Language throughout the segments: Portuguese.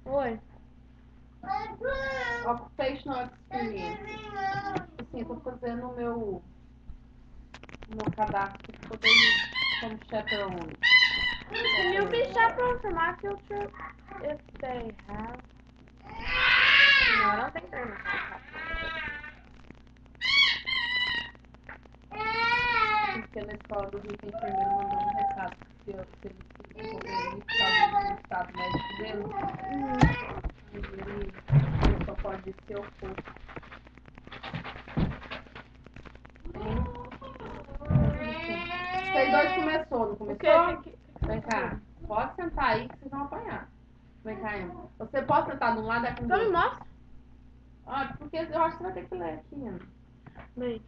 Oi. Occupational Experience. Assim, eu tô fazendo o meu cadastro pra poder ir como chaperone. Can you be chaperone for my future if they have? No, I don't think they're gonna have Porque na escola do Rio, a enfermeira mandou um recado que se ele se envolver por causa do estado médico dele, ele só pode ser oposto. Vocês dois começou, não começou? Vem cá, pode sentar aí que vocês vão apanhar. Vem cá, Emma. Você pode sentar de um lado e com Então me dois. mostra. Ah, porque eu acho que você vai ter que ler aqui, Emma. Bem.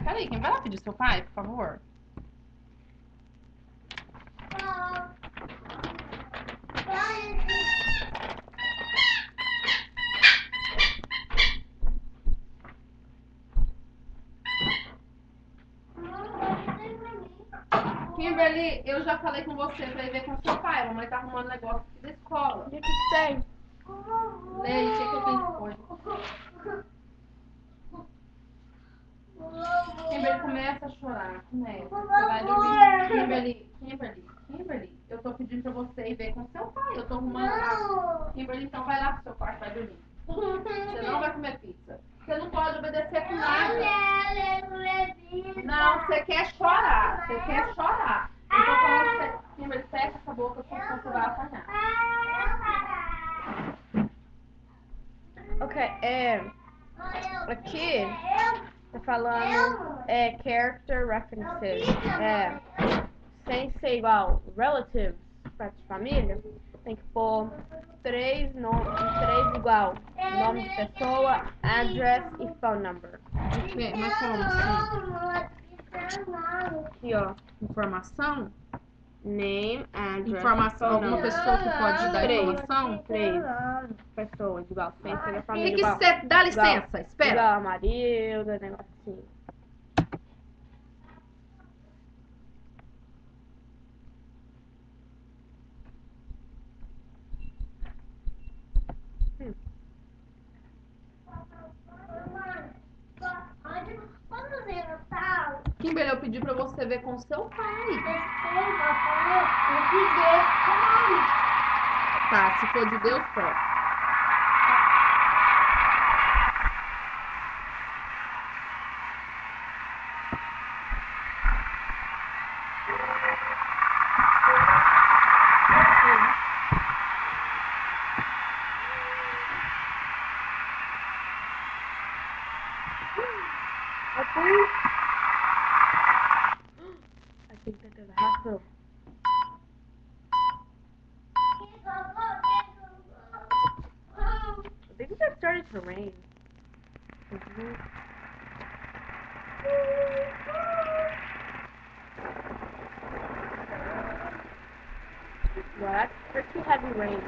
Peraí, quem vai lá pedir seu pai, por favor? Kimberly, eu já falei com você pra ir ver com seu pai. A mamãe tá arrumando negócio aqui da escola. You can stay. Lê aí, o que eu tenho depois. Kimberly começa a chorar. Começa. Você vai dormir. Kimberly, eu tô pedindo pra você ir ver com seu pai. Eu tô arrumando lá. Kimberly, então vai lá pro seu quarto, vai dormir. Você não vai comer pizza. Você não pode obedecer com nada. Não, você quer chorar. Você quer chorar. Eu tô falando pra você. Kimberly, fecha essa boca, porque você vai apanhar. Ok, aqui tá falando character references. Sem ser igual relatives, parte de família, tem que pôr três igual. Nome de pessoa, address e phone number. Mas como assim? Aqui, ó. Informação? Name, address, Informação, phone alguma number. pessoa que pode dar informação? Três pessoas igual, sem ser da O família que igual. você... Dá licença, espera. Igual a Marilda, negócio assim. Kimberly, eu pedi pra você ver com seu pai. Tá, se for de Deus, pode. I think that they're the hospital. I think it started to rain. Well, that's pretty heavy rain.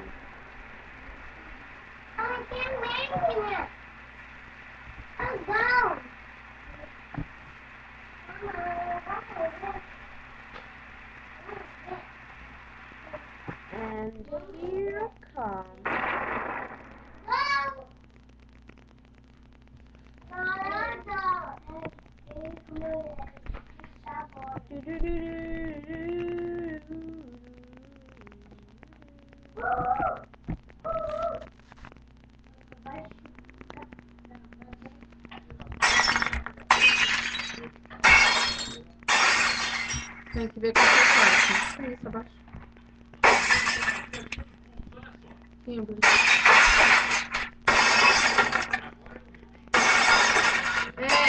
And here comes. Tem que ver com seu pai. Isso, abaixa. Kimberly.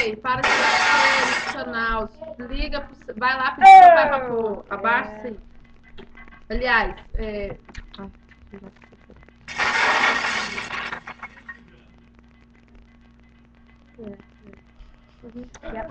Ei, para de ser emocional. Liga pro... Vai lá pedir seu pai pra pôr. Abaixa isso aí. Aliás, Yep.